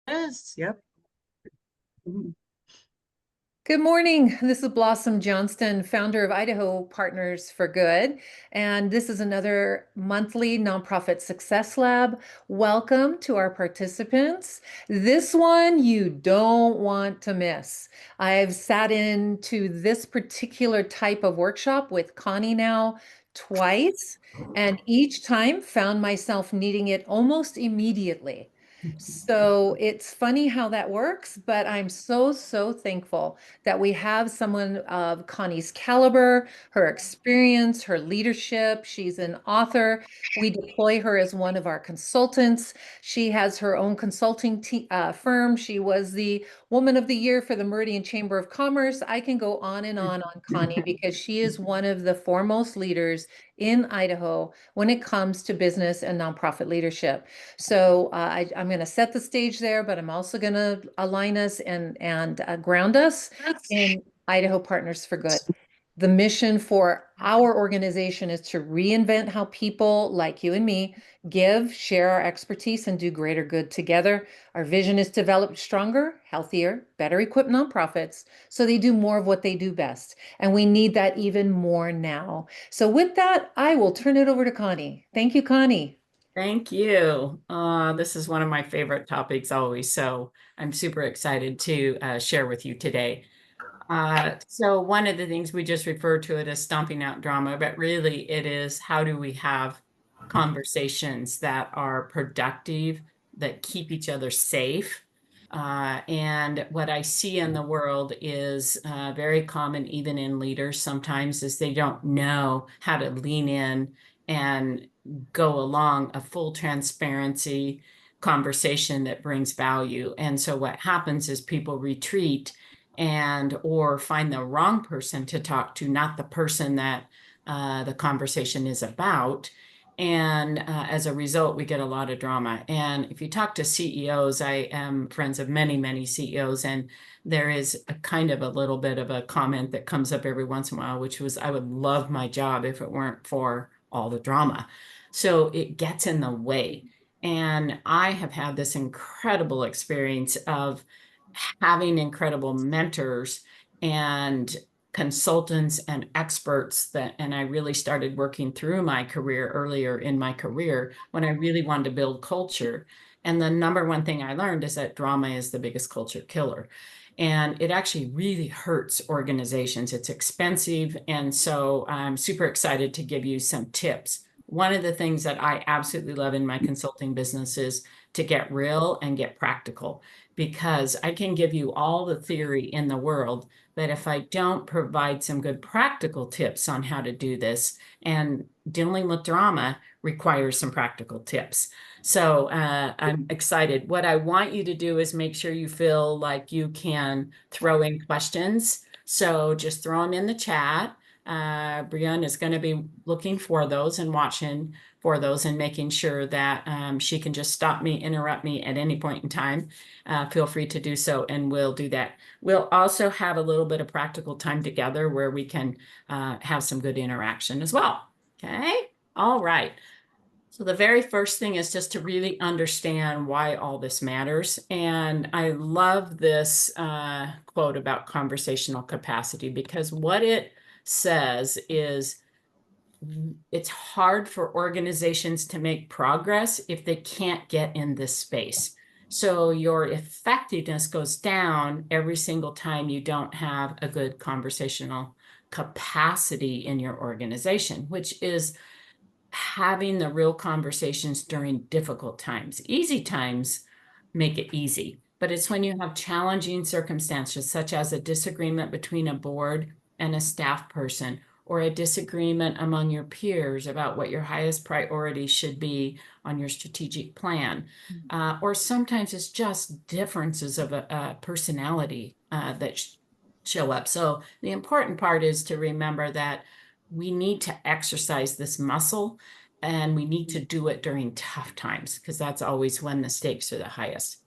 Yes, yep. Good morning. This is Blossom Johnston, founder of Idaho Partners for Good. And this is another monthly nonprofit success lab. Welcome to our participants. This one you don't want to miss. I've sat into this particular type of workshop with Connie now twice, and each time found myself needing it almost immediately. So it's funny how that works, but I'm so thankful that we have someone of Connie's caliber, her experience, her leadership. She's an author. We deploy her as one of our consultants. She has her own consulting firm. She was the Woman of the Year for the Meridian Chamber of Commerce. I can go on Connie because she is one of the foremost leaders in Idaho when it comes to business and nonprofit leadership. So I'm going to set the stage there, but I'm also going to align us and ground us in Idaho Partners for Good. The mission for our organization is to reinvent how people like you and me give, share our expertise, and do greater good together. Our vision is to develop stronger, healthier, better equipped nonprofits so they do more of what they do best. And we need that even more now. So, with that, I will turn it over to Connie. Thank you, Connie. Thank you. This is one of my favorite topics always, so I'm super excited to share with you today. So one of the things we just refer to it as stomping out drama, but really it is how do we have conversations that are productive, that keep each other safe. And what I see in the world is very common, even in leaders sometimes, is they don't know how to lean in and go along a full transparency conversation that brings value. And so what happens is people retreat and or find the wrong person to talk to, not the person that the conversation is about. And as a result, we get a lot of drama. And if you talk to CEOs, I am friends of many CEOs, and there is a kind of a little bit of a comment that comes up every once in a while, which was, I would love my job if it weren't for all the drama. So it gets in the way. And I have had this incredible experience of having incredible mentors and consultants and experts that, and I really started working through my career earlier in my career when I really wanted to build culture. And the number one thing I learned is that drama is the biggest culture killer. And it actually really hurts organizations. It's expensive. And so I'm super excited to give you some tips. One of the things that I absolutely love in my consulting business is to get real and get practical, because I can give you all the theory in the world, but if I don't provide some good practical tips on how to do this, and dealing with drama requires some practical tips. So I'm excited. What I want you to do is make sure you feel like you can throw in questions. So just throw them in the chat. Brianne is going to be looking for those and watching for those and making sure that she can just stop me, interrupt me at any point in time. Feel free to do so, and we'll do that. We'll also have a little bit of practical time together where we can have some good interaction as well. Okay. All right. So the very first thing is just to really understand why all this matters. And I love this quote about conversational capacity, because what it says is it's hard for organizations to make progress if they can't get in this space. So your effectiveness goes down every single time you don't have a good conversational capacity in your organization, which is having the real conversations during difficult times. Easy times make it easy, but it's when you have challenging circumstances, such as a disagreement between a board and a staff person, or a disagreement among your peers about what your highest priority should be on your strategic plan. Or sometimes it's just differences of a personality that show up. So the important part is to remember that we need to exercise this muscle, and we need to do it during tough times, because that's always when the stakes are the highest.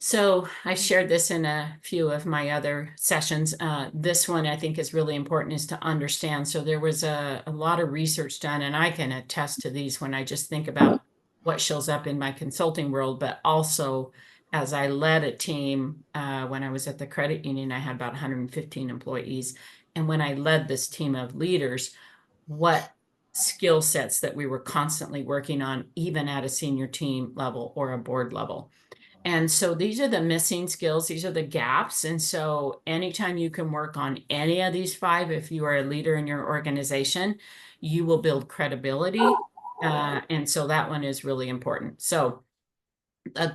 So I shared this in a few of my other sessions. This one I think is really important, is to understand. So there was a lot of research done, and I can attest to these when I just think about what shows up in my consulting world, but also as I led a team when I was at the credit union. I had about 115 employees. And when I led this team of leaders, what skill sets that we were constantly working on, even at a senior team level or a board level. And so these are the missing skills, these are the gaps. And so anytime you can work on any of these five, if you are a leader in your organization, you will build credibility. And so that one is really important. So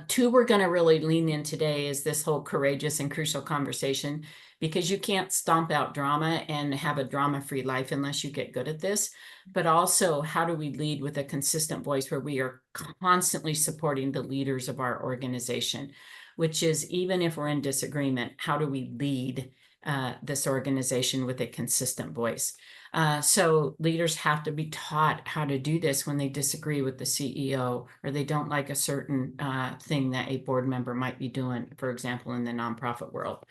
two we're going to really lean in today is this whole courageous and crucial conversation, because you can't stomp out drama and have a drama-free life unless you get good at this. But also, how do we lead with a consistent voice where we are constantly supporting the leaders of our organization, which is, even if we're in disagreement, how do we lead this organization with a consistent voice? So leaders have to be taught how to do this when they disagree with the CEO, or they don't like a certain thing that a board member might be doing, for example, in the nonprofit world.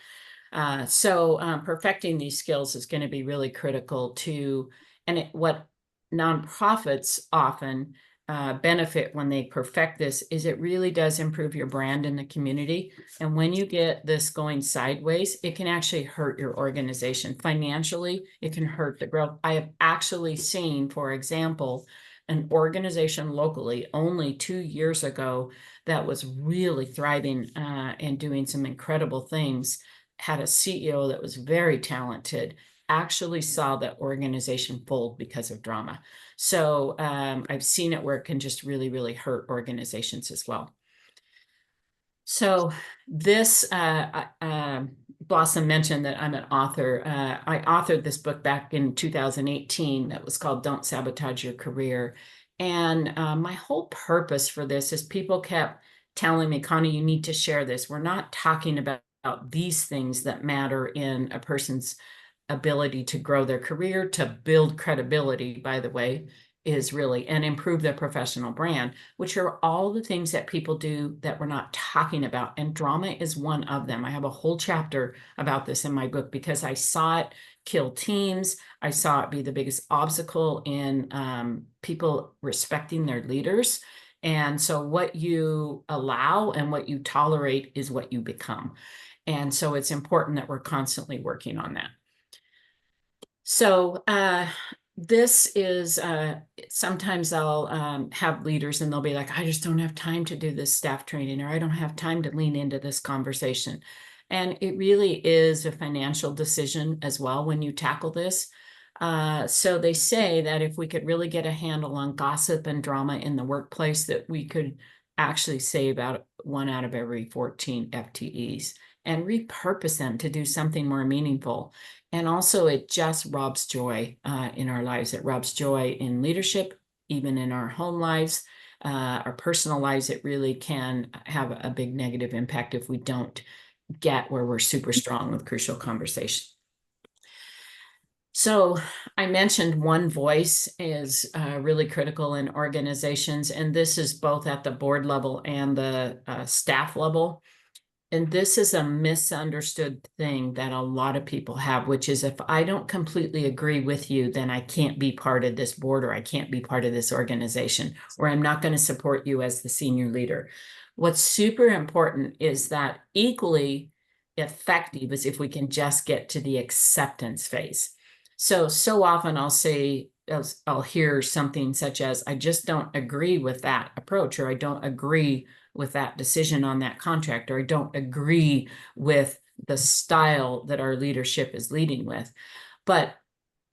So perfecting these skills is going to be really critical to, and what nonprofits often benefit when they perfect this is it really does improve your brand in the community. And when you get this going sideways, it can actually hurt your organization financially. It can hurt the growth. I have actually seen, for example, an organization locally only 2 years ago that was really thriving and doing some incredible things, had a CEO that was very talented, actually saw the organization fold because of drama. So I've seen it where it can just really, really hurt organizations as well. So this, Blossom mentioned that I'm an author. I authored this book back in 2018 that was called Don't Sabotage Your Career. And my whole purpose for this is people kept telling me, Connie, you need to share this. We're not talking about these things that matter in a person's ability to grow their career, to build credibility, by the way, is really, and improve their professional brand, which are all the things that people do that we're not talking about. And drama is one of them. I have a whole chapter about this in my book because I saw it kill teams. I saw it be the biggest obstacle in people respecting their leaders. And so what you allow and what you tolerate is what you become. And so it's important that we're constantly working on that. So this is, sometimes I'll have leaders and they'll be like, I just don't have time to do this staff training, or I don't have time to lean into this conversation. And it really is a financial decision as well when you tackle this. So they say that if we could really get a handle on gossip and drama in the workplace, that we could actually save out 1 out of every 14 FTEs and repurpose them to do something more meaningful. And also, it just robs joy in our lives. It robs joy in leadership, even in our home lives, our personal lives. It really can have a big negative impact if we don't get where we're super strong with crucial conversation. So I mentioned one voice is really critical in organizations, and this is both at the board level and the staff level. And this is a misunderstood thing that a lot of people have, which is, if I don't completely agree with you, then I can't be part of this board, or I can't be part of this organization, or I'm not going to support you as the senior leader. What's super important is that equally effective is if we can just get to the acceptance phase. So often I'll hear something such as, I just don't agree with that approach, or I don't agree with that decision on that contract, or I don't agree with the style that our leadership is leading with. But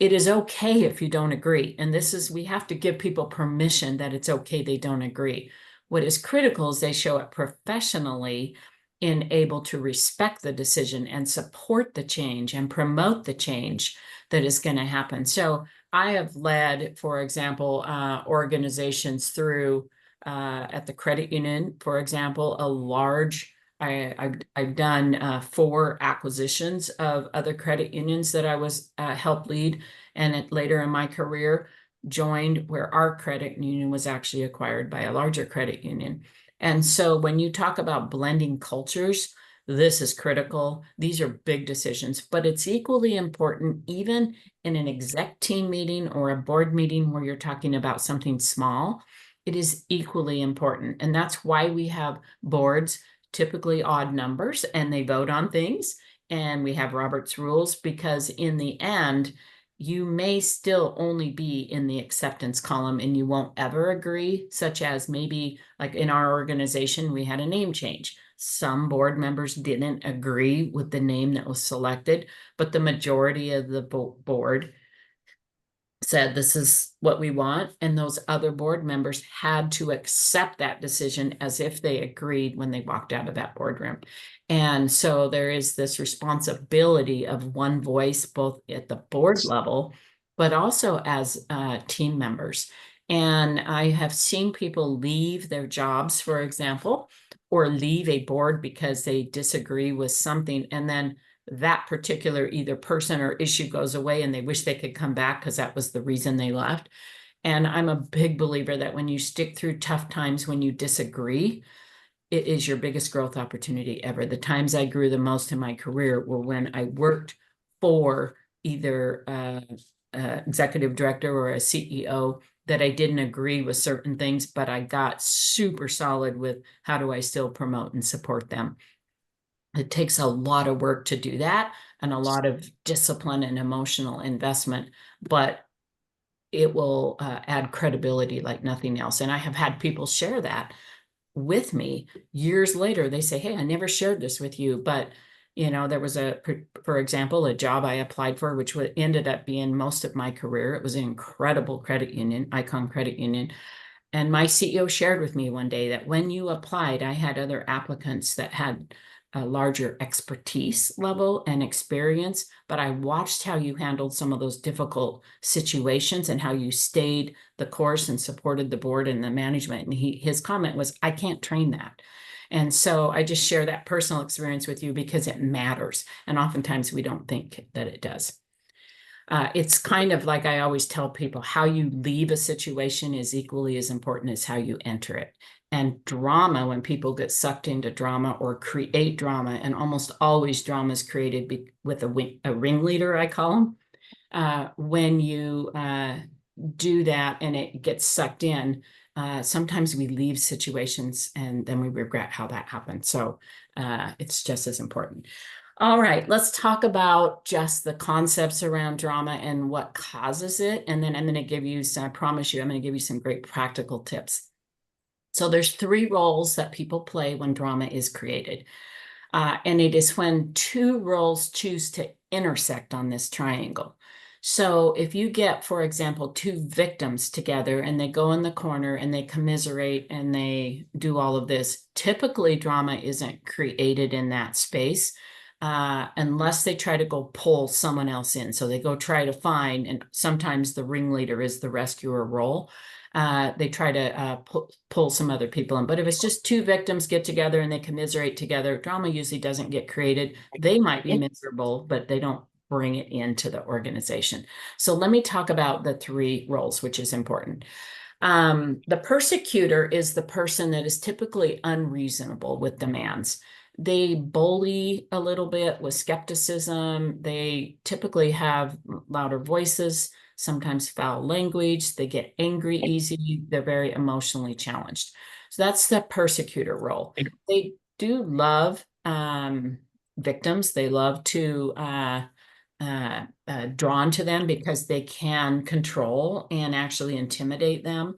it is okay if you don't agree. And this is, we have to give people permission that it's okay they don't agree. What is critical is they show up professionally in able to respect the decision and support the change and promote the change that is going to happen. So I have led, for example, organizations through at the credit union, for example, a large, I've done 4 acquisitions of other credit unions that I was helped lead, and later in my career joined where our credit union was actually acquired by a larger credit union. And so when you talk about blending cultures, this is critical. These are big decisions, but it's equally important even in an exec team meeting or a board meeting where you're talking about something small. It is equally important. And that's why we have boards typically odd numbers, and they vote on things. And we have Robert's rules because in the end, you may still only be in the acceptance column and you won't ever agree, such as maybe like in our organization, we had a name change. Some board members didn't agree with the name that was selected, but the majority of the board said this is what we want, and those other board members had to accept that decision as if they agreed when they walked out of that boardroom. And so there is this responsibility of one voice both at the board level but also as team members. And I have seen people leave their jobs, for example, or leave a board because they disagree with something, and then that particular either person or issue goes away and they wish they could come back because that was the reason they left. And I'm a big believer that when you stick through tough times, when you disagree, it is your biggest growth opportunity ever. The times I grew the most in my career were when I worked for either executive director or a CEO that I didn't agree with certain things, but I got super solid with how do I still promote and support them. It takes a lot of work to do that and a lot of discipline and emotional investment, but it will add credibility like nothing else. And I have had people share that with me years later. They say, hey, I never shared this with you, but there was for example, a job I applied for, which ended up being most of my career. It was an incredible credit union, Icon Credit Union. And my CEO shared with me one day that when you applied, I had other applicants that had a larger expertise level and experience, but I watched how you handled some of those difficult situations and how you stayed the course and supported the board and the management. And his comment was, I can't train that. And so I just share that personal experience with you because it matters. And oftentimes we don't think that it does. It's kind of like I always tell people, how you leave a situation is equally as important as how you enter it. And drama, when people get sucked into drama or create drama, and almost always drama is created with a ringleader, I call them. When you do that and it gets sucked in, sometimes we leave situations and then we regret how that happened. So it's just as important. All right, let's talk about just the concepts around drama and what causes it. And then I'm going to give you some, I promise you, I'm going to give you some great practical tips. So there's 3 roles that people play when drama is created. And it is when 2 roles choose to intersect on this triangle. So if you get, for example, 2 victims together and they go in the corner and they commiserate and they do all of this, typically drama isn't created in that space. Unless they try to go pull someone else in. So they go try to find, and sometimes the ringleader is the rescuer role. They try to pull some other people in. But if it's just 2 victims get together and they commiserate together, drama usually doesn't get created. They might be miserable, but they don't bring it into the organization. So let me talk about the 3 roles, which is important. The persecutor is the person that is typically unreasonable with demands. They bully a little bit with skepticism. They typically have louder voices, sometimes foul language. They get angry easy. They're very emotionally challenged. So that's the persecutor role. They do love victims. They love to drawn to them because they can control and actually intimidate them.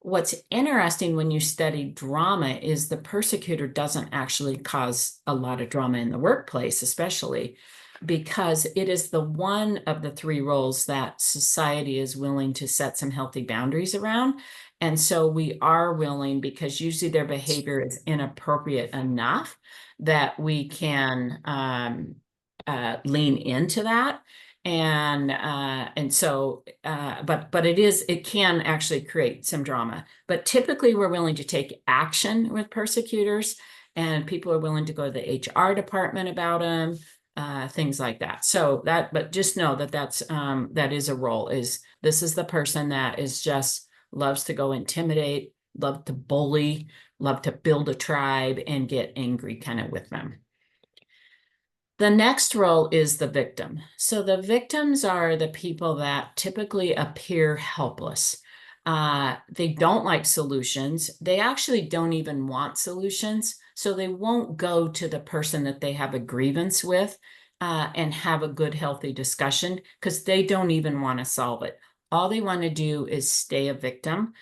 What's interesting when you study drama is the persecutor doesn't actually cause a lot of drama in the workplace, especially because it is the one of the 3 roles that society is willing to set some healthy boundaries around. And so we are willing, because usually their behavior is inappropriate enough that we can lean into that. And so but it can actually create some drama, but typically we're willing to take action with persecutors, and people are willing to go to the HR department about them, things like that. So but just know that that is a role. This is the person that is just loves to go intimidate, love to bully, love to build a tribe and get angry kind of with them. The next role is the victim. So the victims are the people that typically appear helpless. They don't like solutions. They actually don't even want solutions. So they won't go to the person that they have a grievance with and have a good, healthy discussion because they don't even want to solve it. All they want to do is stay a victim.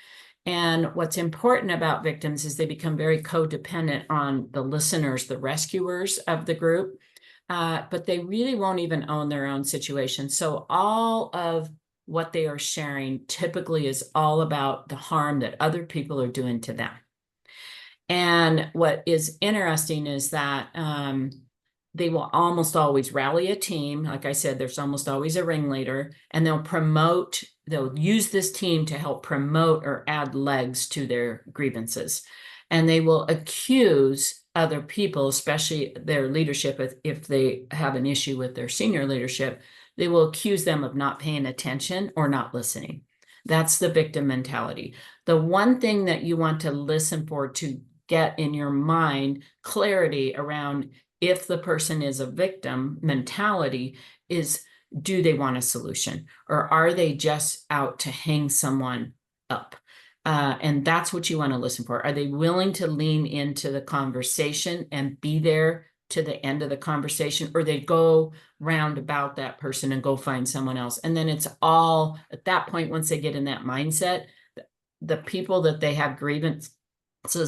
And what's important about victims is they become very codependent on the listeners, the rescuers of the group, but they really won't even own their own situation. So all of what they are sharing typically is all about the harm that other people are doing to them. And what is interesting is that they will almost always rally a team. Like I said, there's almost always a ringleader, and they'll use this team to help promote or add legs to their grievances. And they will accuse other people, especially their leadership, if they have an issue with their senior leadership, they will accuse them of not paying attention or not listening. That's the victim mentality. The one thing that you want to listen for to get in your mind clarity around if the person is a victim mentality is, do they want a solution, or are they just out to hang someone up? And that's what you want to listen for. Are they willing to lean into the conversation and be there to the end of the conversation, or they go round about that person and go find someone else? And then it's all at that point, once they get in that mindset, the people that they have grievances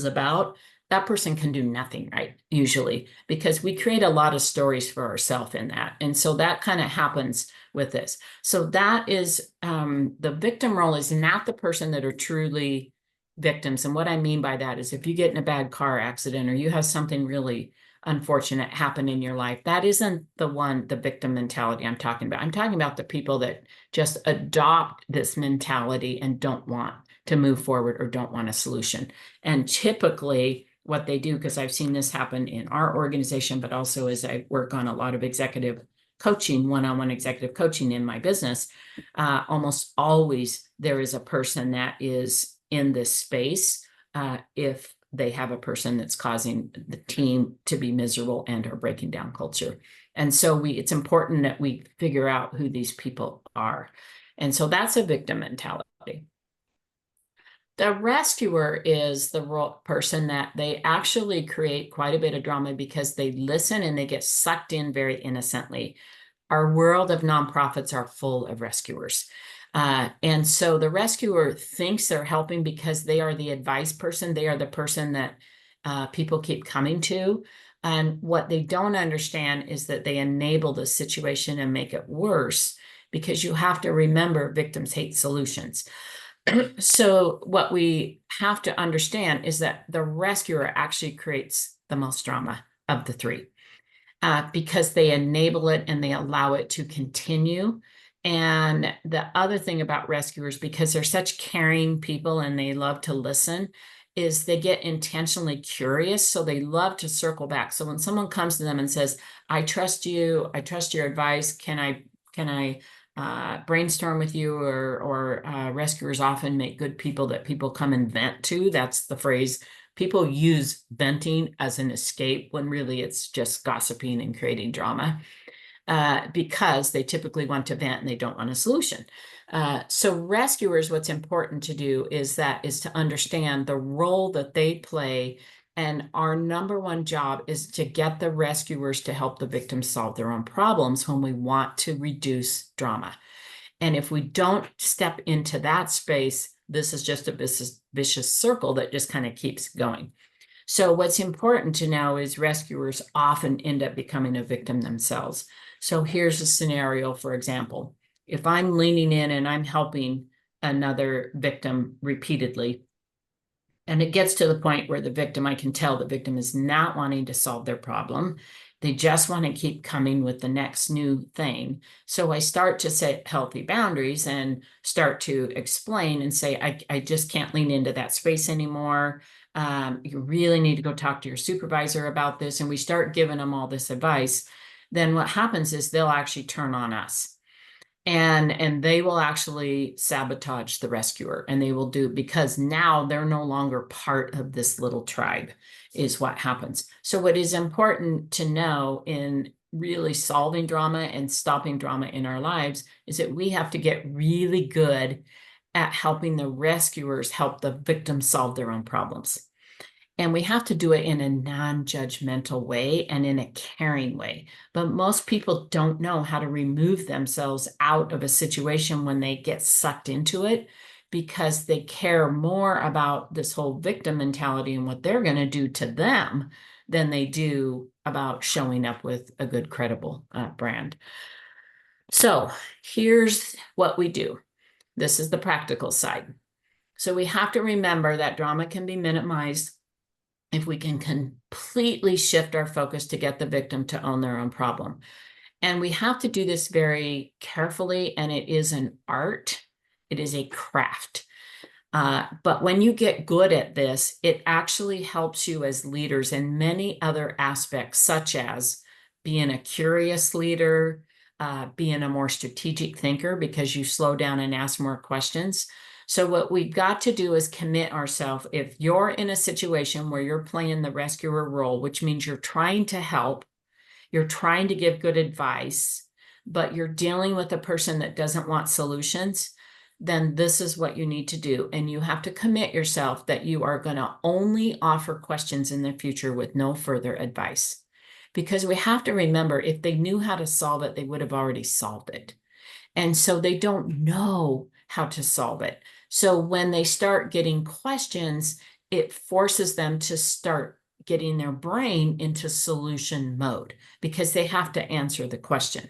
about, that person can do nothing right, usually, because we create a lot of stories for ourselves in that. And so that kind of happens with this. So that is the victim role is not the person that are truly victims. And what I mean by that is if you get in a bad car accident or you have something really unfortunate happen in your life, that isn't the victim mentality I'm talking about. I'm talking about the people that just adopt this mentality and don't want to move forward or don't want a solution. And typically what they do, because I've seen this happen in our organization, but also as I work on a lot of executive coaching, one-on-one executive coaching in my business, almost always there is a person that is in this space if they have a person that's causing the team to be miserable and or breaking down culture. And so it's important that we figure out who these people are. And so that's a victim mentality. The rescuer is the person that they actually create quite a bit of drama because they listen and they get sucked in very innocently. Our world of nonprofits are full of rescuers. And so the rescuer thinks they're helping because they are the advice person. They are the person that people keep coming to. And what they don't understand is that they enable the situation and make it worse, because you have to remember victims hate solutions. So what we have to understand is that the rescuer actually creates the most drama of the three because they enable it and they allow it to continue. And the other thing about rescuers, because they're such caring people and they love to listen, is they get intentionally curious. So they love to circle back. So when someone comes to them and says, I trust you, I trust your advice, can I brainstorm with you, or rescuers often make good people that people come and vent to. That's the phrase. People use venting as an escape when really it's just gossiping and creating drama because they typically want to vent and they don't want a solution. So rescuers, what's important to do is to understand the role that they play. And our number one job is to get the rescuers to help the victims solve their own problems when we want to reduce drama. And if we don't step into that space, this is just a vicious circle that just kind of keeps going. So what's important to know is rescuers often end up becoming a victim themselves. So here's a scenario, for example. If I'm leaning in and I'm helping another victim repeatedly, and it gets to the point where I can tell the victim is not wanting to solve their problem. They just want to keep coming with the next new thing. So I start to set healthy boundaries and start to explain and say, I just can't lean into that space anymore. You really need to go talk to your supervisor about this. And we start giving them all this advice. Then what happens is they'll actually turn on us. And they will actually sabotage the rescuer, and they will do, because now they're no longer part of this little tribe, is what happens. So what is important to know in really solving drama and stopping drama in our lives is that we have to get really good at helping the rescuers help the victims solve their own problems. And we have to do it in a non-judgmental way and in a caring way. But most people don't know how to remove themselves out of a situation when they get sucked into it because they care more about this whole victim mentality and what they're going to do to them than they do about showing up with a good, credible brand. So here's what we do. This is the practical side. So we have to remember that drama can be minimized if we can completely shift our focus to get the victim to own their own problem. And we have to do this very carefully, and it is an art. It is a craft. But when you get good at this, it actually helps you as leaders in many other aspects, such as being a curious leader, being a more strategic thinker because you slow down and ask more questions. So what we've got to do is commit ourselves. If you're in a situation where you're playing the rescuer role, which means you're trying to help, you're trying to give good advice, but you're dealing with a person that doesn't want solutions, then this is what you need to do. And you have to commit yourself that you are going to only offer questions in the future with no further advice. Because we have to remember, if they knew how to solve it, they would have already solved it. And so they don't know how to solve it. So when they start getting questions, it forces them to start getting their brain into solution mode because they have to answer the question.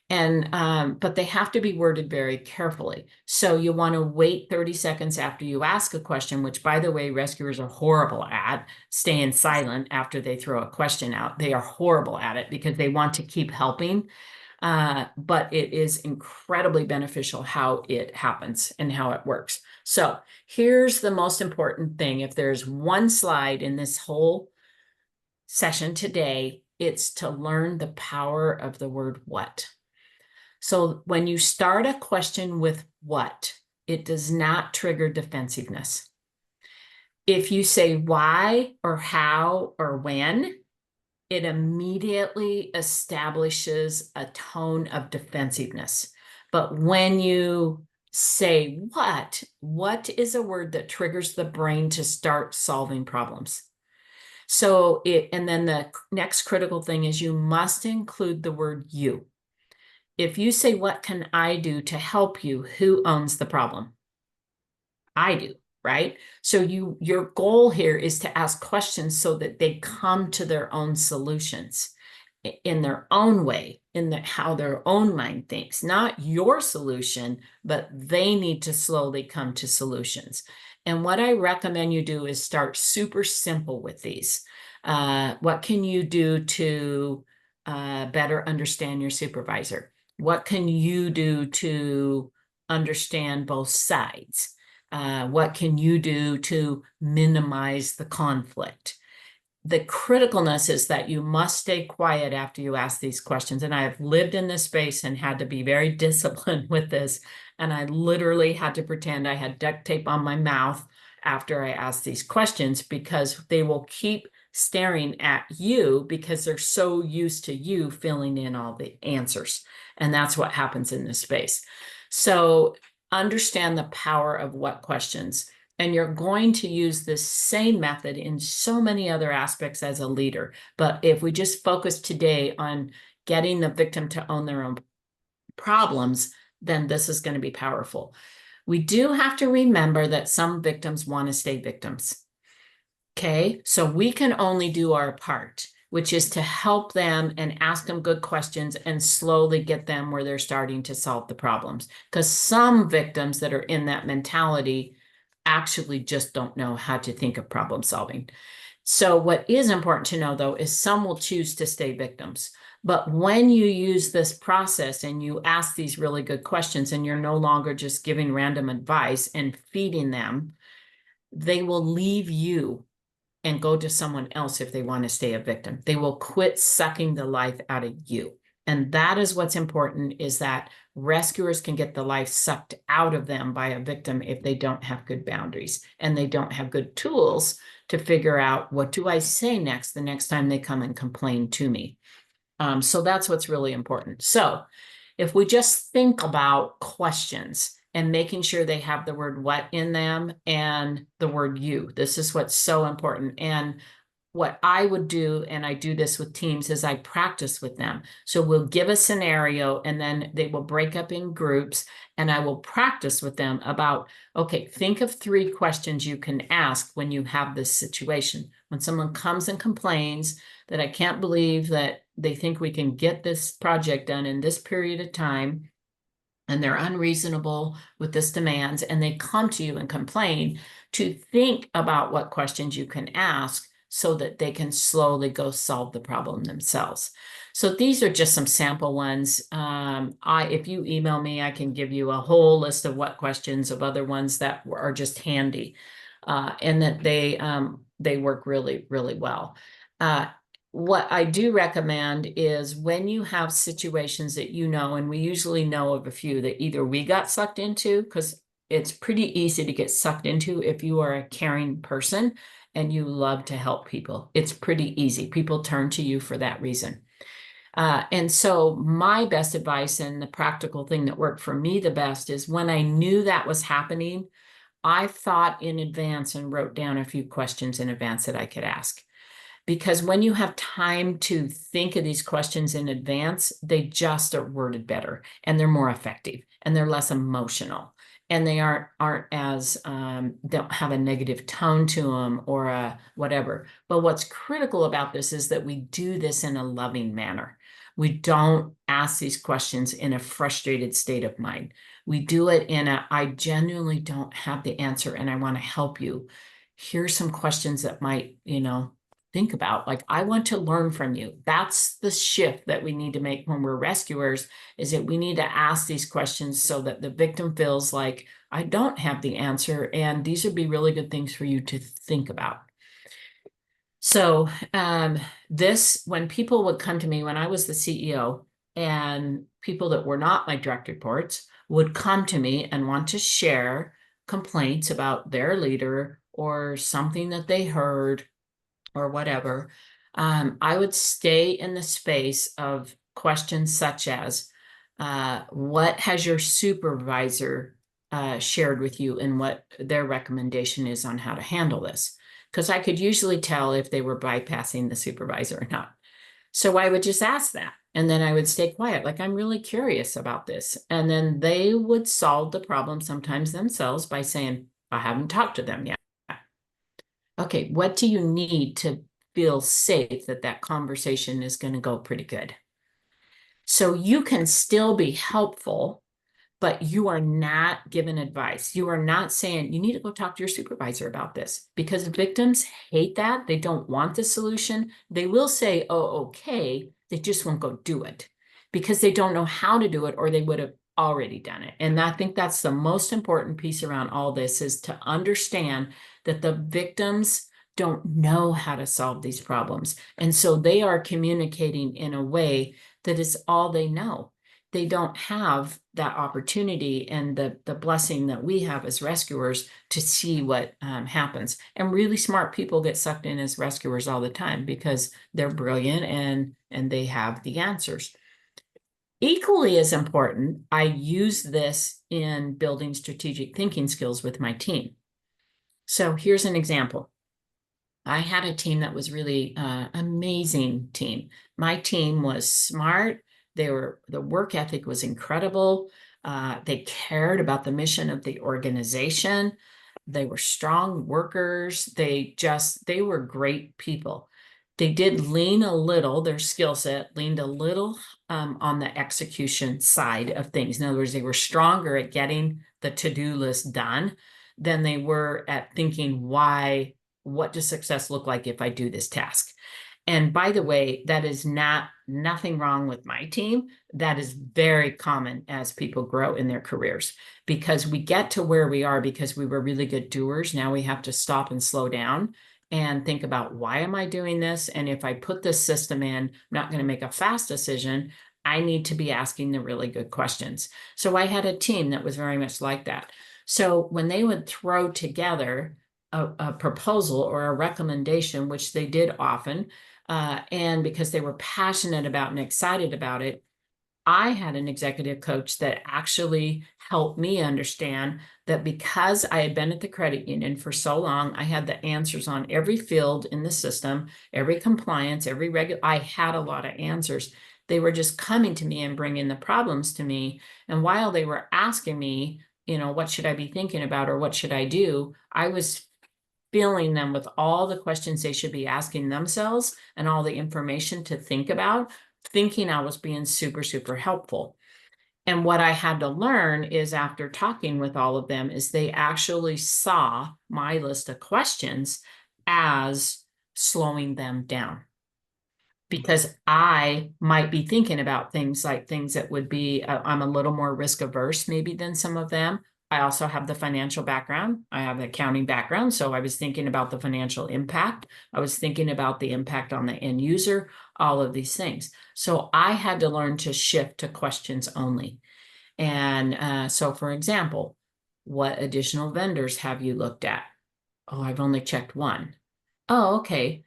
And but they have to be worded very carefully. So you want to wait 30 seconds after you ask a question, which, by the way, rescuers are horrible at staying silent after they throw a question out. They are horrible at it because they want to keep helping. But it is incredibly beneficial how it happens and how it works. So here's the most important thing. If there's one slide in this whole session today, it's to learn the power of the word what. So when you start a question with what, it does not trigger defensiveness. If you say why or how or when, it immediately establishes a tone of defensiveness. But when you say what is a word that triggers the brain to start solving problems? So and then the next critical thing is you must include the word you. If you say, what can I do to help you? Who owns the problem? I do, right? So your goal here is to ask questions so that they come to their own solutions in their own way, how their own mind thinks, not your solution, but they need to slowly come to solutions. And what I recommend you do is start super simple with these. What can you do to better understand your supervisor? What can you do to understand both sides? What can you do to minimize the conflict? The criticalness is that you must stay quiet after you ask these questions. And I have lived in this space and had to be very disciplined with this. And I literally had to pretend I had duct tape on my mouth after I asked these questions because they will keep staring at you because they're so used to you filling in all the answers. And that's what happens in this space. So understand the power of what questions. And you're going to use this same method in so many other aspects as a leader. But if we just focus today on getting the victim to own their own problems, then this is going to be powerful. We do have to remember that some victims want to stay victims. Okay, so we can only do our part, which is to help them and ask them good questions and slowly get them where they're starting to solve the problems. Because some victims that are in that mentality actually just don't know how to think of problem solving. So what is important to know, though, is some will choose to stay victims. But when you use this process and you ask these really good questions and you're no longer just giving random advice and feeding them, they will leave you and go to someone else if they want to stay a victim. They will quit sucking the life out of you. And that is what's important, is that rescuers can get the life sucked out of them by a victim if they don't have good boundaries and they don't have good tools to figure out, what do I say next the next time they come and complain to me? So that's what's really important. So if we just think about questions, and making sure they have the word what in them and the word you. This is what's so important. And what I would do, and I do this with teams, is I practice with them. So we'll give a scenario and then they will break up in groups and I will practice with them about, okay, think of 3 questions you can ask when you have this situation. When someone comes and complains that I can't believe that they think we can get this project done in this period of time, and they're unreasonable with this demands, and they come to you and complain, to think about what questions you can ask so that they can slowly go solve the problem themselves. So these are just some sample ones. If you email me, I can give you a whole list of what questions of other ones that are just handy, and that they work really, really well. What I do recommend is when you have situations that you know, and we usually know of a few that either we got sucked into, because it's pretty easy to get sucked into if you are a caring person and you love to help people. It's pretty easy. People turn to you for that reason. And so my best advice and the practical thing that worked for me the best is when I knew that was happening, I thought in advance and wrote down a few questions in advance that I could ask. Because when you have time to think of these questions in advance, they just are worded better and they're more effective and they're less emotional and they aren't as don't have a negative tone to them or a whatever. But what's critical about this is that we do this in a loving manner. We don't ask these questions in a frustrated state of mind. We do it in a, I genuinely don't have the answer and I want to help you. Here's some questions that might, think about. Like, I want to learn from you. That's the shift that we need to make when we're rescuers, is that we need to ask these questions so that the victim feels like, I don't have the answer, and these would be really good things for you to think about. So when people would come to me when I was the CEO, and people that were not my direct reports would come to me and want to share complaints about their leader or something that they heard or whatever, I would stay in the space of questions such as, what has your supervisor shared with you and what their recommendation is on how to handle this? Because I could usually tell if they were bypassing the supervisor or not. So I would just ask that. And then I would stay quiet, like, I'm really curious about this. And then they would solve the problem sometimes themselves by saying, I haven't talked to them yet. Okay, what do you need to feel safe that that conversation is going to go pretty good? So you can still be helpful, but you are not giving advice. You are not saying you need to go talk to your supervisor about this, because victims hate that. They don't want the solution. They will say, oh, okay. They just won't go do it because they don't know how to do it, or they would have already done it. And I think that's the most important piece around all this, is to understand that the victims don't know how to solve these problems. And so they are communicating in a way that is all they know. They don't have that opportunity and the blessing that we have as rescuers to see what happens. And really smart people get sucked in as rescuers all the time because they're brilliant and they have the answers. Equally as important, I use this in building strategic thinking skills with my team. So here's an example. I had a team that was really amazing team. My team was smart. The work ethic was incredible. They cared about the mission of the organization. They were strong workers. They were great people. They did lean a little, their skill set leaned a little on the execution side of things. In other words, they were stronger at getting the to-do list done than they were at thinking, what does success look like if I do this task? And by the way, that is nothing wrong with my team. That is very common as people grow in their careers, because we get to where we are because we were really good doers. Now we have to stop and slow down and think about, why am I doing this? And if I put this system in, I'm not going to make a fast decision. I need to be asking the really good questions. So I had a team that was very much like that. So when they would throw together a proposal or a recommendation, which they did often, and because they were passionate about and excited about it, I had an executive coach that actually helped me understand that because I had been at the credit union for so long, I had the answers on every field in the system, every compliance, every regular, I had a lot of answers. They were just coming to me and bringing the problems to me. And while they were asking me, what should I be thinking about or what should I do? I was filling them with all the questions they should be asking themselves and all the information to think about, thinking I was being super, super helpful. And what I had to learn is after talking with all of them is they actually saw my list of questions as slowing them down because I might be thinking about things like things that would be, I'm a little more risk averse maybe than some of them. I also have the financial background. I have the accounting background. So I was thinking about the financial impact. I was thinking about the impact on the end user, all of these things. So I had to learn to shift to questions only. And so, for example, what additional vendors have you looked at? Oh, I've only checked one. Oh, okay.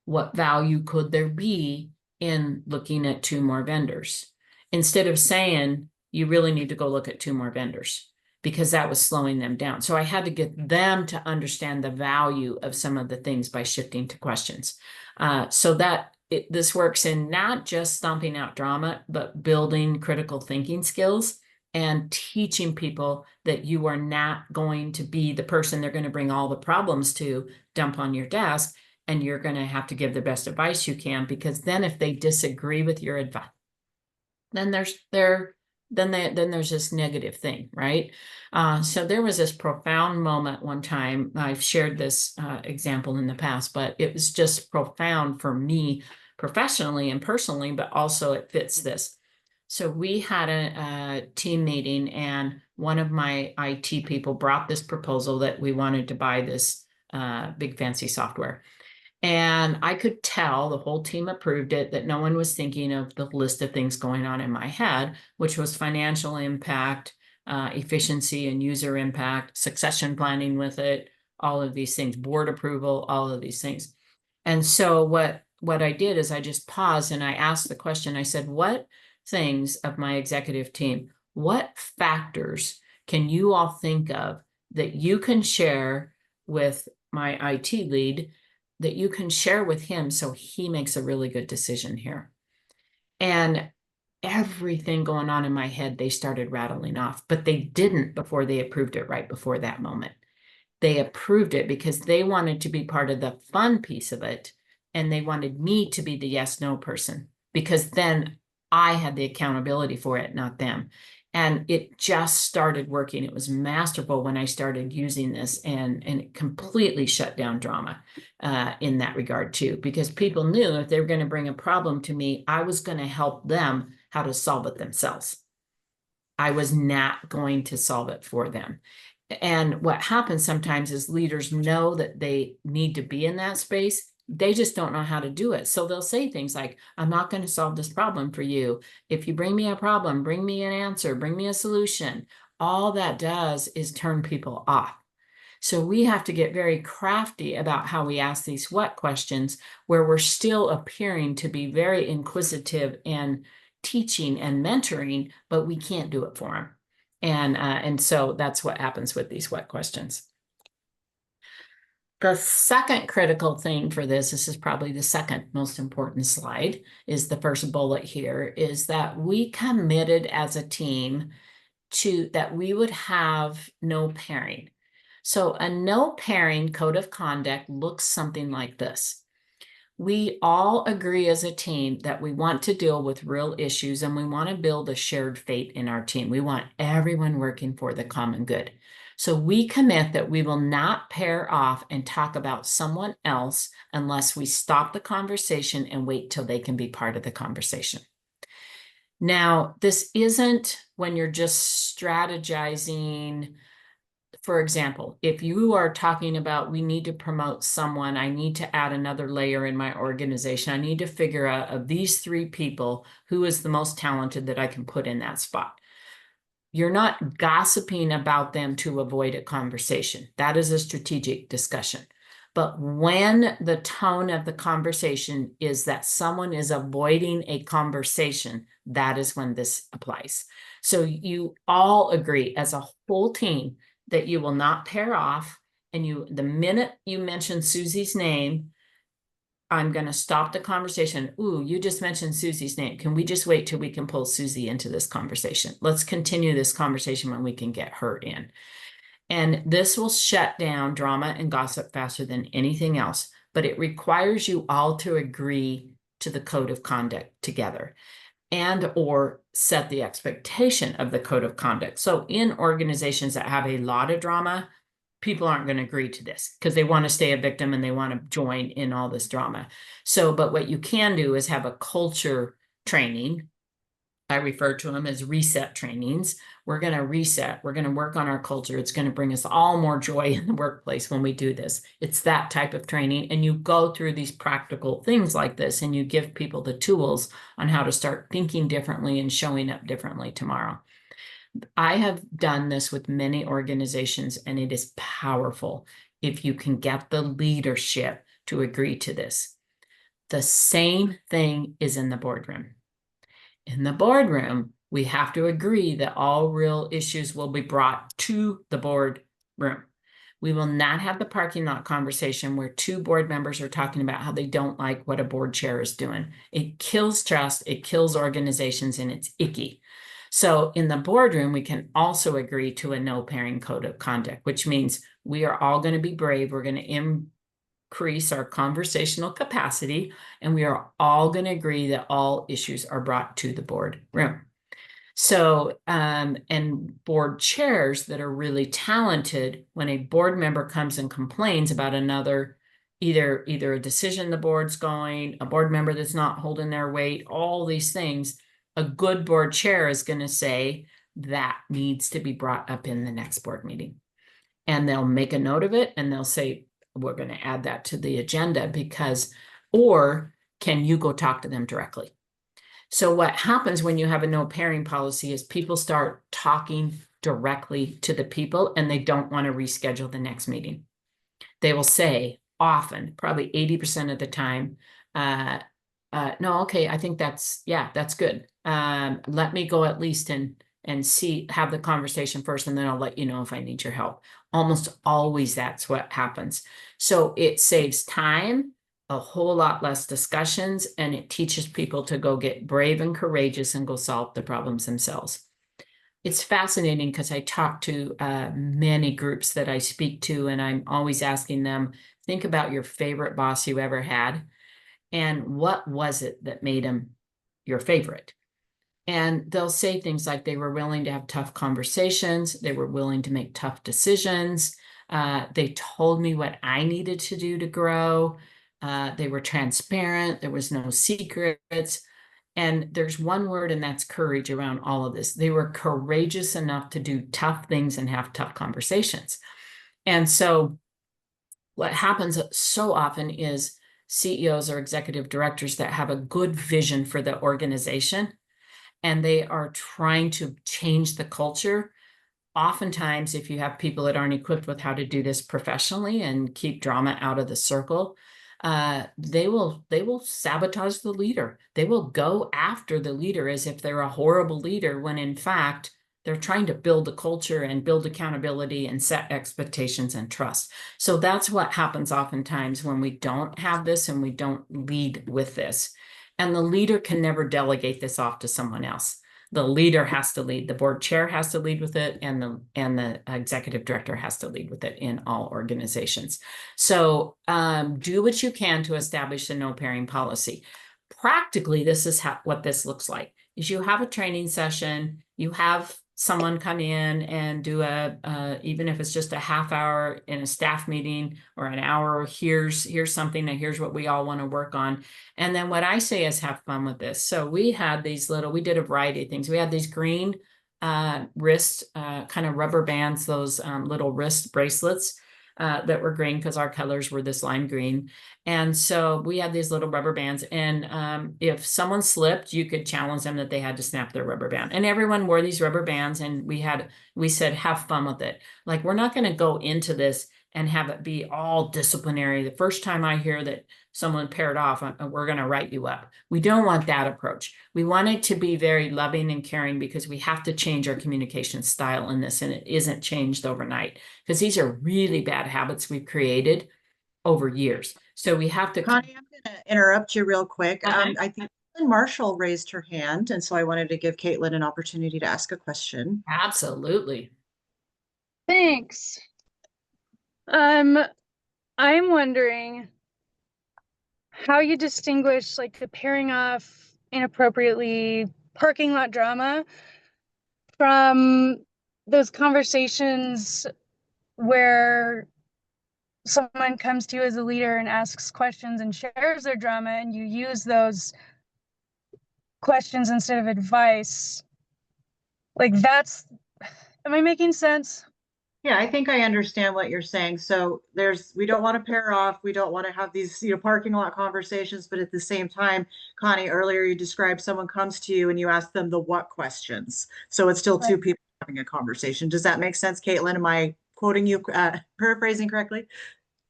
What value could there be in looking at two more vendors? Instead of saying, you really need to go look at two more vendors because that was slowing them down. So I had to get them to understand the value of some of the things by shifting to questions. So that this works in not just stomping out drama, but building critical thinking skills and teaching people that you are not going to be the person they're going to bring all the problems to dump on your desk, and you're going to have to give the best advice you can, because then if they disagree with your advice, then there's this negative thing, right? So there was this profound moment one time. I've shared this example in the past, but it was just profound for me professionally and personally, but also it fits this. So we had a team meeting, and one of my IT people brought this proposal that we wanted to buy this big fancy software. And I could tell the whole team approved it, that no one was thinking of the list of things going on in my head, which was financial impact, efficiency and user impact, succession planning with it, all of these things, board approval, all of these things. And so what I did is I just paused and I asked the question. I said, what things of my executive team, what factors can you all think of that you can share with my IT lead, that you can share with him so he makes a really good decision here? And everything going on in my head, they started rattling off, but they didn't before they approved it right before that moment. They approved it because they wanted to be part of the fun piece of it. And they wanted me to be the yes, no person, because then I had the accountability for it, not them. And it just started working. It was masterful when I started using this, and it completely shut down drama in that regard too, because people knew if they were going to bring a problem to me, I was going to help them how to solve it themselves. I was not going to solve it for them. And what happens sometimes is leaders know that they need to be in that space. They just don't know how to do it. So they'll say things like, I'm not going to solve this problem for you. If you bring me a problem, bring me an answer, bring me a solution. All that does is turn people off. So we have to get very crafty about how we ask these what questions, where we're still appearing to be very inquisitive and teaching and mentoring, but we can't do it for them. And so that's what happens with these what questions. The second critical thing for this is probably the second most important slide, is the first bullet here, is that we committed as a team to that we would have no pairing. So a no pairing code of conduct looks something like this. We all agree as a team that we want to deal with real issues, and we want to build a shared fate in our team. We want everyone working for the common good. So we commit that we will not pair off and talk about someone else unless we stop the conversation and wait till they can be part of the conversation. Now, this isn't when you're just strategizing. For example, if you are talking about, we need to promote someone, I need to add another layer in my organization, I need to figure out of these three people, who is the most talented that I can put in that spot. You're not gossiping about them to avoid a conversation. That is a strategic discussion. But when the tone of the conversation is that someone is avoiding a conversation, that is when this applies. So you all agree as a whole team that you will not pair off. And the minute you mention Susie's name, I'm going to stop the conversation. Ooh, you just mentioned Susie's name. Can we just wait till we can pull Susie into this conversation? Let's continue this conversation when we can get her in. And this will shut down drama and gossip faster than anything else. But it requires you all to agree to the code of conduct together and or set the expectation of the code of conduct. So in organizations that have a lot of drama, people aren't going to agree to this because they want to stay a victim and they want to join in all this drama. So, but what you can do is have a culture training. I refer to them as reset trainings. We're going to reset. We're going to work on our culture. It's going to bring us all more joy in the workplace when we do this. It's that type of training. And you go through these practical things like this and you give people the tools on how to start thinking differently and showing up differently tomorrow. I have done this with many organizations, and it is powerful if you can get the leadership to agree to this. The same thing is in the boardroom. In the boardroom, we have to agree that all real issues will be brought to the boardroom. We will not have the parking lot conversation where two board members are talking about how they don't like what a board chair is doing. It kills trust, it kills organizations, and it's icky. So in the boardroom, we can also agree to a no pairing code of conduct, which means we are all going to be brave. We're going to increase our conversational capacity, and we are all going to agree that all issues are brought to the boardroom. So, and board chairs that are really talented, when a board member comes and complains about another, either a decision the board's going, a board member that's not holding their weight, all these things, a good board chair is going to say that needs to be brought up in the next board meeting. And they'll make a note of it and they'll say, we're going to add that to the agenda because, or can you go talk to them directly? So what happens when you have a no pairing policy is people start talking directly to the people and they don't want to reschedule the next meeting. They will say often, probably 80% of the time, no, okay, I think that's good. Let me go at least and see, have the conversation first, and then I'll let you know if I need your help. Almost always that's what happens. So it saves time, a whole lot less discussions, and it teaches people to go get brave and courageous and go solve the problems themselves. It's fascinating because I talk to many groups that I speak to, and I'm always asking them, think about your favorite boss you ever had, and what was it that made him your favorite? And they'll say things like they were willing to have tough conversations, they were willing to make tough decisions, they told me what I needed to do to grow, they were transparent, there was no secrets. And there's one word, and that's courage around all of this. They were courageous enough to do tough things and have tough conversations. And so what happens so often is CEOs or executive directors that have a good vision for the organization and they are trying to change the culture. Oftentimes, if you have people that aren't equipped with how to do this professionally and keep drama out of the circle, they will sabotage the leader. They will go after the leader as if they're a horrible leader, when in fact, they're trying to build a culture and build accountability and set expectations and trust. So that's what happens oftentimes when we don't have this and we don't lead with this. And the leader can never delegate this off to someone else. The leader has to lead. The board chair has to lead with it, and the executive director has to lead with it in all organizations. So do what you can to establish a no pairing policy. Practically, this is what this looks like. Is you have a training session, you have someone come in and do even if it's just a half hour in a staff meeting or an hour, here's something, and here's what we all want to work on. And then what I say is have fun with this. So we had we did a variety of things. We had these green wrist kind of rubber bands, those little wrist bracelets that were green because our colors were this lime green. And so we had these little rubber bands, and if someone slipped, you could challenge them that they had to snap their rubber band. And everyone wore these rubber bands, and we said, have fun with it. Like, we're not going to go into this and have it be all disciplinary. The first time I hear that someone paired off, we're going to write you up. We don't want that approach. We want it to be very loving and caring, because we have to change our communication style in this, and it isn't changed overnight, because these are really bad habits we've created over years. So we have to. Connie, I'm going to interrupt you real quick. Uh-huh. I think Marshall raised her hand, and so I wanted to give Caitlin an opportunity to ask a question. Absolutely. Thanks. I'm wondering how you distinguish like the pairing off inappropriately parking lot drama from those conversations where someone comes to you as a leader and asks questions and shares their drama, and you use those questions instead of advice. Like am I making sense? Yeah, I think I understand what you're saying. So we don't want to pair off. We don't want to have these, parking lot conversations, but at the same time, Connie, earlier you described someone comes to you and you ask them the what questions. So it's still two people having a conversation. Does that make sense, Caitlin? Am I quoting you, paraphrasing correctly?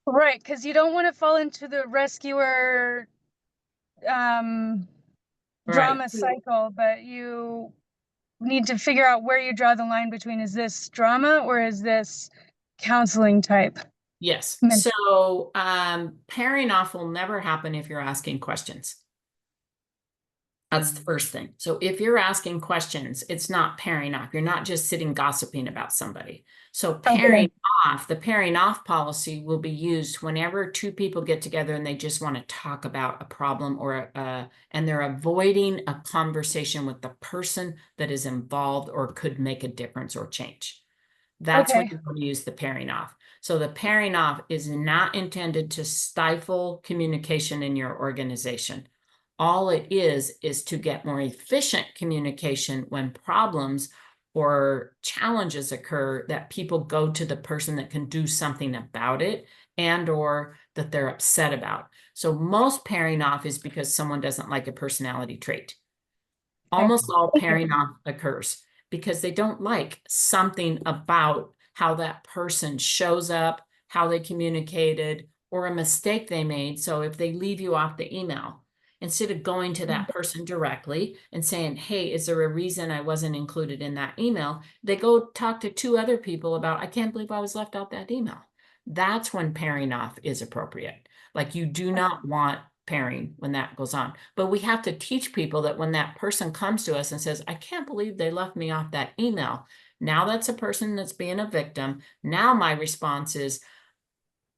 Right, because you don't want to fall into the rescuer drama cycle, but you need to figure out where you draw the line between, is this drama or is this counseling type? Yes. So pairing off will never happen if you're asking questions. That's the first thing. So if you're asking questions, it's not pairing off. You're not just sitting gossiping about somebody. So pairing off, the pairing off policy will be used whenever two people get together and they just want to talk about a problem or and they're avoiding a conversation with the person that is involved or could make a difference or change. That's when you want to use the pairing off. So the pairing off is not intended to stifle communication in your organization. All it is to get more efficient communication when problems or challenges occur, that people go to the person that can do something about it and or that they're upset about. So most pairing off is because someone doesn't like a personality trait. Almost all pairing off occurs because they don't like something about how that person shows up, how they communicated, or a mistake they made. So if they leave you off the email, instead of going to that person directly and saying, hey, is there a reason I wasn't included in that email? They go talk to two other people about, I can't believe I was left out that email. That's when pairing off is appropriate. Like, you do not want pairing when that goes on. But we have to teach people that when that person comes to us and says, I can't believe they left me off that email. Now that's a person that's being a victim. Now my response is,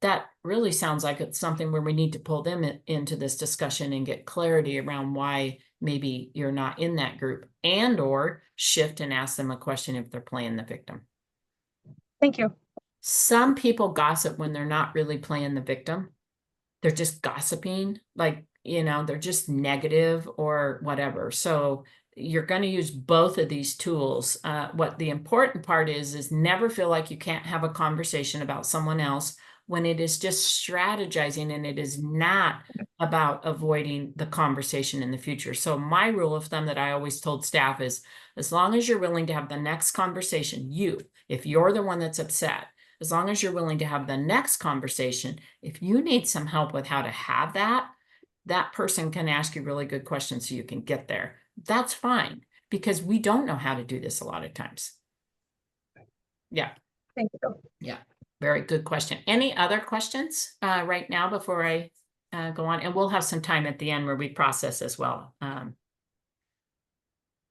that really sounds like it's something where we need to pull them into this discussion and get clarity around why maybe you're not in that group, and or shift and ask them a question if they're playing the victim. Thank you. Some people gossip when they're not really playing the victim. They're just gossiping, like, they're just negative or whatever. So you're going to use both of these tools. What the important part is never feel like you can't have a conversation about someone else when it is just strategizing, and it is not about avoiding the conversation in the future. So my rule of thumb that I always told staff is, as long as you're willing to have the next conversation, if you're the one that's upset, as long as you're willing to have the next conversation, if you need some help with how to have that person can ask you really good questions so you can get there. That's fine, because we don't know how to do this a lot of times. Yeah. Thank you. Yeah. Very good question. Any other questions right now before I go on? And we'll have some time at the end where we process as well.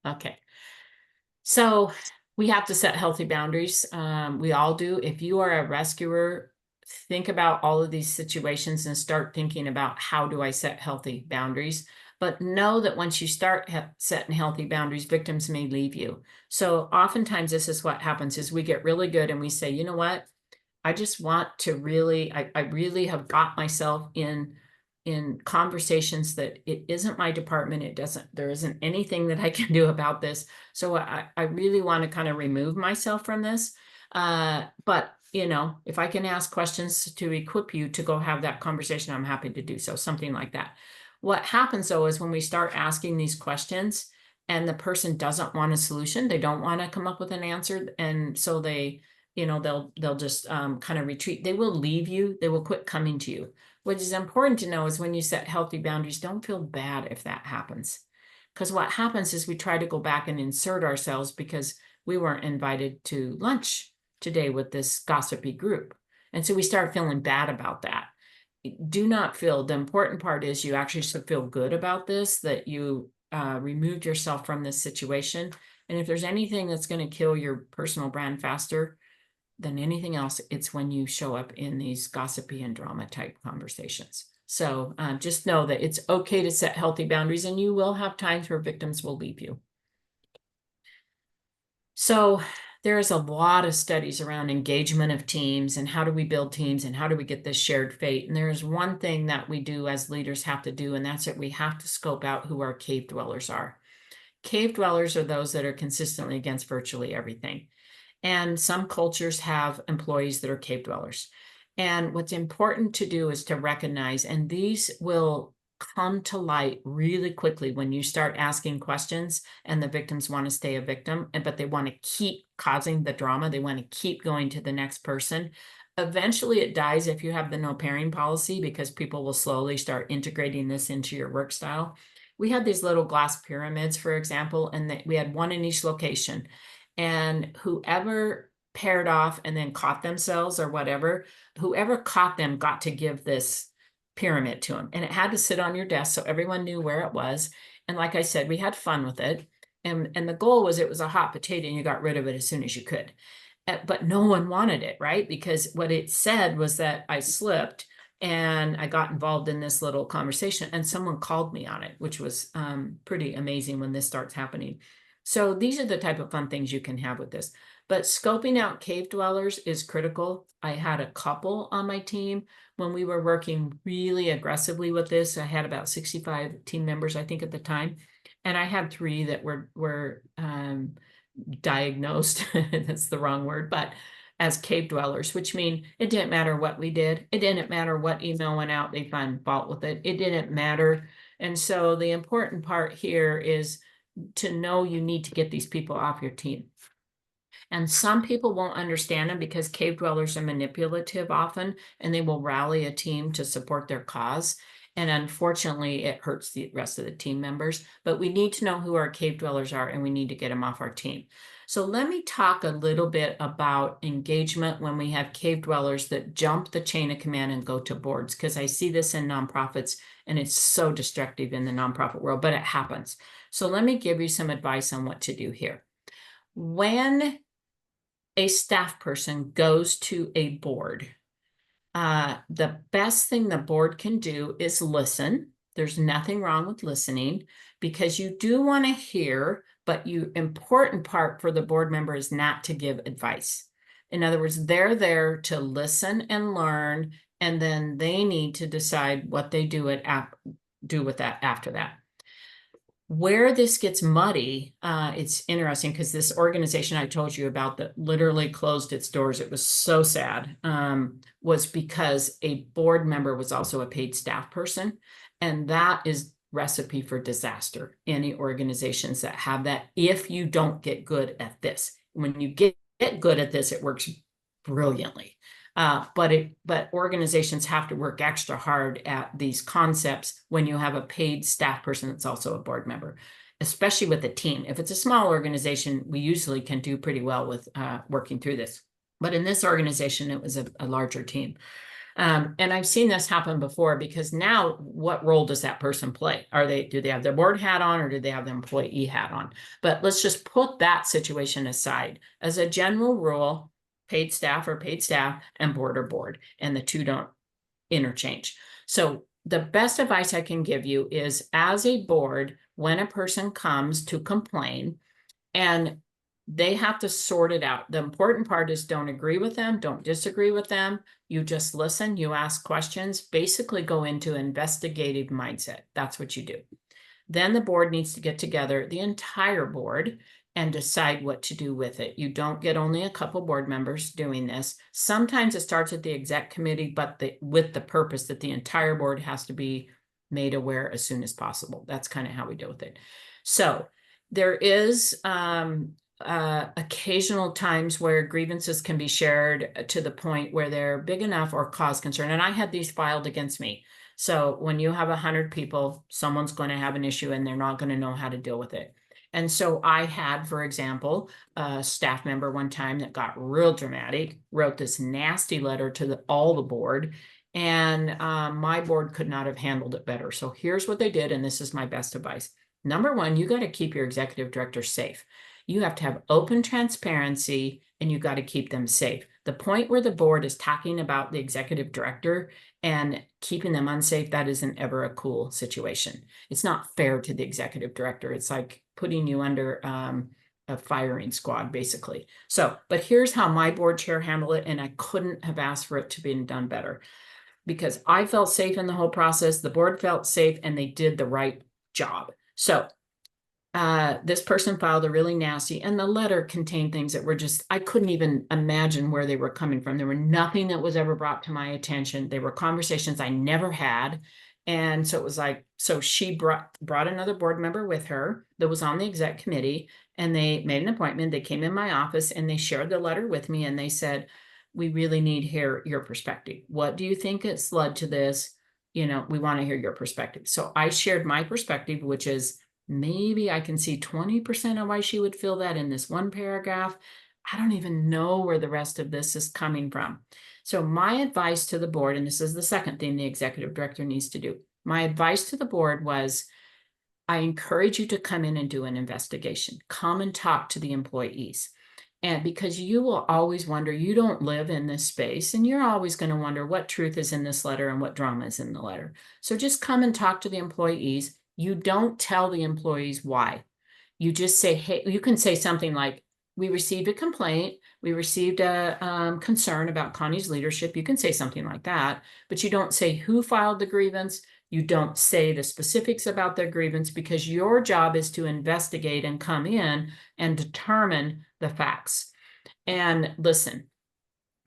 Okay. So we have to set healthy boundaries. We all do. If you are a rescuer, think about all of these situations and start thinking about, how do I set healthy boundaries? But know that once you start setting healthy boundaries, victims may leave you. So oftentimes this is what happens, is we get really good and we say, you know what? I just want to really, I really have got myself in conversations that it isn't my department. There isn't anything that I can do about this. So I really want to kind of remove myself from this. But if I can ask questions to equip you to go have that conversation, I'm happy to do so, something like that. What happens though, is when we start asking these questions and the person doesn't want a solution, they don't want to come up with an answer. And so they they'll just kind of retreat. They will leave you. They will quit coming to you. What is important to know is when you set healthy boundaries, don't feel bad if that happens. Because what happens is we try to go back and insert ourselves because we weren't invited to lunch today with this gossipy group. And so we start feeling bad about that. Do not feel, the important part is you actually should feel good about this, that you removed yourself from this situation. And if there's anything that's going to kill your personal brand faster than anything else, it's when you show up in these gossipy and drama type conversations. So just know that it's okay to set healthy boundaries, and you will have times where victims will leave you. So there's a lot of studies around engagement of teams and how do we build teams and how do we get this shared fate. And there's one thing that we do as leaders have to do, and that's that we have to scope out who our cave dwellers are. Cave dwellers are those that are consistently against virtually everything. And some cultures have employees that are cave dwellers. And what's important to do is to recognize, and these will come to light really quickly when you start asking questions and the victims want to stay a victim, but they want to keep causing the drama. They want to keep going to the next person. Eventually it dies if you have the no pairing policy, because people will slowly start integrating this into your work style. We had these little glass pyramids, for example, and we had one in each location. And whoever paired off and then caught themselves or whatever, whoever caught them got to give this pyramid to them. And it had to sit on your desk so everyone knew where it was. And like I said, we had fun with it. And the goal was it was a hot potato and you got rid of it as soon as you could. But no one wanted it, right? Because what it said was that I slipped and I got involved in this little conversation and someone called me on it, which was pretty amazing when this starts happening. So these are the type of fun things you can have with this. But scoping out cave dwellers is critical. I had a couple on my team when we were working really aggressively with this. I had about 65 team members, I think, at the time. And I had 3 that were diagnosed, that's the wrong word, but as cave dwellers, which mean it didn't matter what we did. It didn't matter what email went out, they find fault with it. It didn't matter. And so the important part here is to know you need to get these people off your team. And some people won't understand them because cave dwellers are manipulative often, and they will rally a team to support their cause. And unfortunately, it hurts the rest of the team members. But we need to know who our cave dwellers are, and we need to get them off our team. So let me talk a little bit about engagement when we have cave dwellers that jump the chain of command and go to boards, because I see this in nonprofits, and it's so destructive in the nonprofit world, but it happens. So let me give you some advice on what to do here. When a staff person goes to a board, the best thing the board can do is listen. There's nothing wrong with listening, because you do want to hear, but the important part for the board member is not to give advice. In other words, they're there to listen and learn, and then they need to decide what they do with that after that. Where this gets muddy, it's interesting because this organization I told you about that literally closed its doors, it was so sad, was because a board member was also a paid staff person. And that is recipe for disaster. Any organizations that have that, if you don't get good at this. When you get good at this, it works brilliantly. But organizations have to work extra hard at these concepts when you have a paid staff person that's also a board member, especially with a team. If it's a small organization, we usually can do pretty well with working through this. But in this organization, it was a larger team. And I've seen this happen before, because now what role does that person play? Do they have their board hat on, or do they have the employee hat on? But let's just put that situation aside. As a general rule, paid staff are paid staff and board are board, and the two don't interchange. So the best advice I can give you is, as a board, when a person comes to complain and they have to sort it out, the important part is don't agree with them, don't disagree with them. You just listen, you ask questions, basically go into investigative mindset. That's what you do. Then the board needs to get together, the entire board, and decide what to do with it. You don't get only a couple board members doing this. Sometimes it starts at the exec committee, but with the purpose that the entire board has to be made aware as soon as possible. That's kind of how we deal with it. So there is occasional times where grievances can be shared to the point where they're big enough or cause concern. And I had these filed against me. So when you have 100 people, someone's going to have an issue and they're not going to know how to deal with it. And so I had, for example, a staff member one time that got real dramatic, wrote this nasty letter to all the board, and my board could not have handled it better. So here's what they did, and this is my best advice. Number one, you got to keep your executive director safe. You have to have open transparency, and you got to keep them safe. The point where the board is talking about the executive director and keeping them unsafe, that isn't ever a cool situation. It's not fair to the executive director. It's like putting you under a firing squad, basically. So, but here's how my board chair handled it, and I couldn't have asked for it to be done better, because I felt safe in the whole process. The board felt safe, and they did the right job. So this person filed a really nasty, and the letter contained things that were just, I couldn't even imagine where they were coming from. There were nothing that was ever brought to my attention. They were conversations I never had. And so it was like, so she brought another board member with her that was on the exec committee, and they made an appointment. They came in my office and they shared the letter with me, and they said, we really need to hear your perspective. What do you think it's led to this? You know, we want to hear your perspective. So I shared my perspective, which is, maybe I can see 20% of why she would feel that in this one paragraph. I don't even know where the rest of this is coming from. So my advice to the board, and this is the second thing the executive director needs to do. My advice to the board was, I encourage you to come in and do an investigation. Come and talk to the employees. And because you will always wonder, you don't live in this space, and you're always going to wonder what truth is in this letter and what drama is in the letter. So just come and talk to the employees. You don't tell the employees why. You just say, hey, you can say something like, we received a complaint. We received a concern about Connie's leadership. You can say something like that, but you don't say who filed the grievance. You don't say the specifics about their grievance, because your job is to investigate and come in and determine the facts and listen.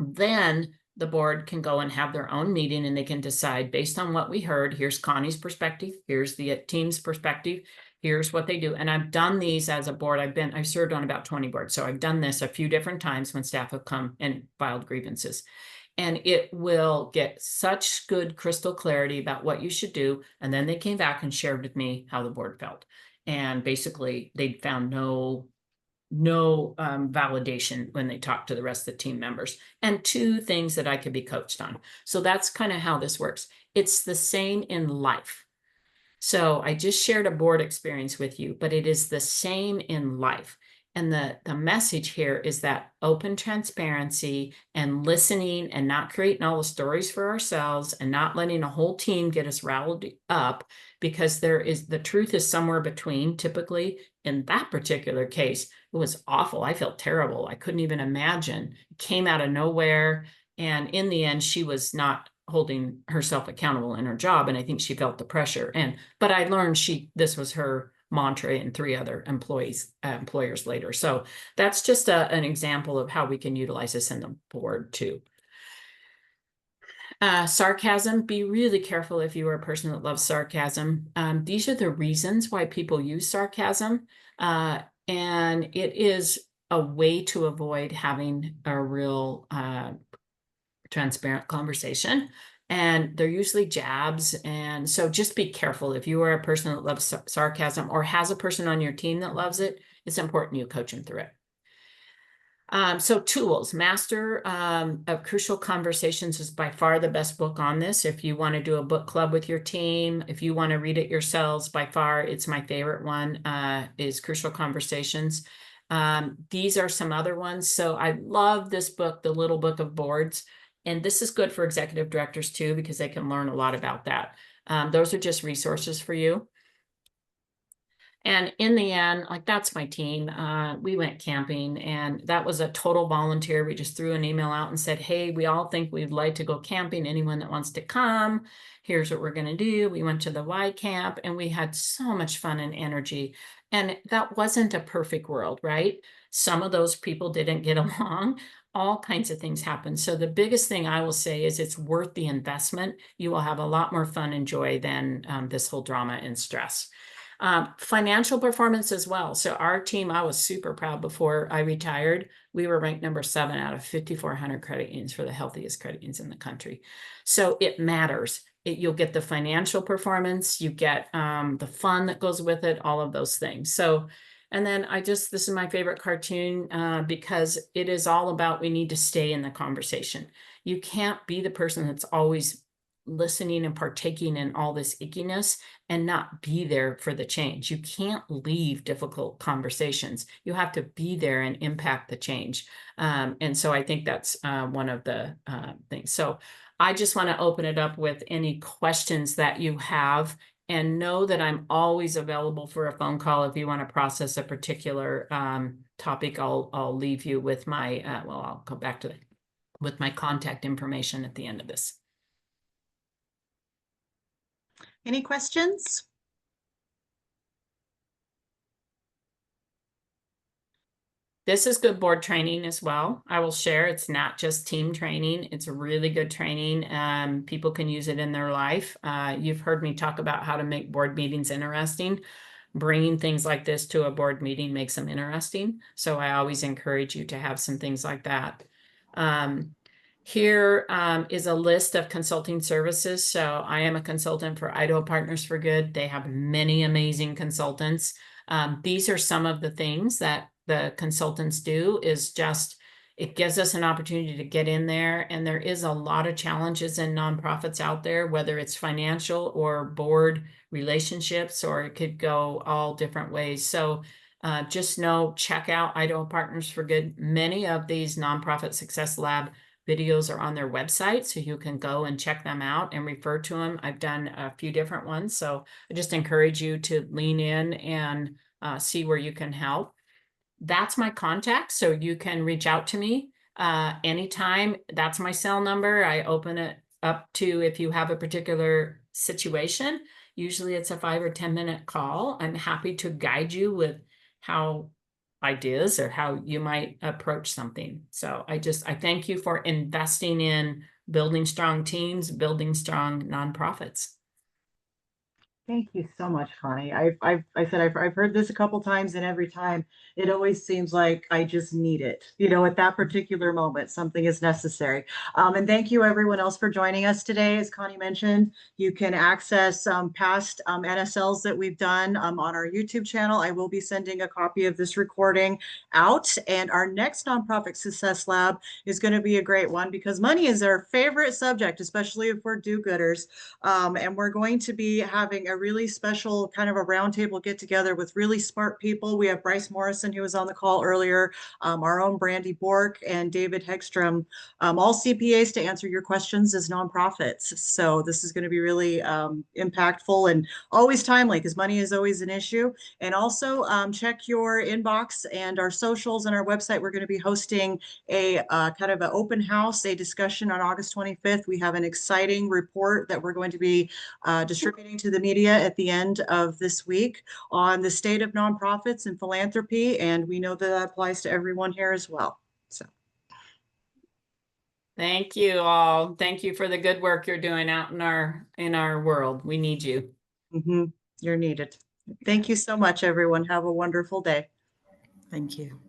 Then the board can go and have their own meeting, and they can decide based on what we heard. Here's Connie's perspective. Here's the team's perspective. Here's what they do. And I've done these as a board. I've served on about 20 boards. So I've done this a few different times when staff have come and filed grievances. And it will get such good crystal clarity about what you should do. And then they came back and shared with me how the board felt. And basically they found no validation when they talked to the rest of the team members, and two things that I could be coached on. So that's kind of how this works. It's the same in life. So I just shared a board experience with you, but it is the same in life. And the message here is that open transparency and listening, and not creating all the stories for ourselves, and not letting a whole team get us riled up, because the truth is somewhere between. Typically in that particular case, it was awful. I felt terrible. I couldn't even imagine. It came out of nowhere. And in the end, she was not holding herself accountable in her job. And I think she felt the pressure. But I learned this was her mantra and 3 other employers later. So that's just an example of how we can utilize this in the board too. Sarcasm, be really careful if you are a person that loves sarcasm. These are the reasons why people use sarcasm. And it is a way to avoid having a real transparent conversation. And they're usually jabs. And so just be careful. If you are a person that loves sarcasm, or has a person on your team that loves it, it's important you coach them through it. So tools, Master of Crucial Conversations is by far the best book on this. If you want to do a book club with your team, if you want to read it yourselves, by far, it's my favorite one, is Crucial Conversations. These are some other ones. So I love this book, The Little Book of Boards. And this is good for executive directors too, because they can learn a lot about that. Those are just resources for you. And in the end, like, that's my team. We went camping, and that was a total volunteer. We just threw an email out and said, hey, we all think we'd like to go camping. Anyone that wants to come, here's what we're going to do. We went to the Y camp, and we had so much fun and energy. And that wasn't a perfect world, right? Some of those people didn't get along. All kinds of things happen. So the biggest thing I will say is it's worth the investment. You will have a lot more fun and joy than this whole drama and stress. Financial performance as well. So our team, I was super proud before I retired. We were ranked number 7 out of 5,400 credit unions for the healthiest credit unions in the country. So it matters. You'll get the financial performance, you get the fun that goes with it, all of those things. So, and then this is my favorite cartoon because it is all about we need to stay in the conversation. You can't be the person that's always listening and partaking in all this ickiness and not be there for the change. You can't leave difficult conversations. You have to be there and impact the change. And so I think that's one of the things. So I just want to open it up with any questions that you have, and know that I'm always available for a phone call if you want to process a particular topic. I'll leave you with my, I'll go back to with my contact information at the end of this. Any questions? This is good board training as well. I will share, it's not just team training. It's a really good training. People can use it in their life. You've heard me talk about how to make board meetings interesting. Bringing things like this to a board meeting makes them interesting. So I always encourage you to have some things like that. Here is a list of consulting services. So I am a consultant for Idaho Partners for Good. They have many amazing consultants. These are some of the things that the consultants do. Is just, it gives us an opportunity to get in there. And there is a lot of challenges in nonprofits out there, whether it's financial or board relationships, or it could go all different ways. So just know, check out Idaho Partners for Good. Many of these Nonprofit Success Lab videos are on their website, so you can go and check them out and refer to them. I've done a few different ones, so I just encourage you to lean in and see where you can help. That's my contact, so you can reach out to me anytime. That's my cell number. I open it up to if you have a particular situation. Usually it's a 5 or 10 minute call. I'm happy to guide you with how ideas or how you might approach something. So I thank you for investing in building strong teams, building strong nonprofits. Thank you so much, Connie. I've heard this a couple times, and every time it always seems like I just need it. You know, at that particular moment, something is necessary. And thank you everyone else for joining us today. As Connie mentioned, you can access past NSLs that we've done on our YouTube channel. I will be sending a copy of this recording out, and our next Nonprofit Success Lab is going to be a great one because money is our favorite subject, especially if we're do-gooders. And we're going to be having a really special kind of a roundtable get together with really smart people. We have Bryce Morrison, who was on the call earlier, our own Brandy Bork, and David Hegstrom, all CPAs to answer your questions as nonprofits. So this is going to be really impactful and always timely because money is always an issue. And also check your inbox and our socials and our website. We're going to be hosting a kind of an open house, a discussion on August 25th. We have an exciting report that we're going to be distributing to the media at the end of this week on the state of nonprofits and philanthropy. And we know that applies to everyone here as well. So. Thank you all. Thank you for the good work you're doing out in our world. We need you. You're needed. Thank you so much, everyone. Have a wonderful day. Thank you.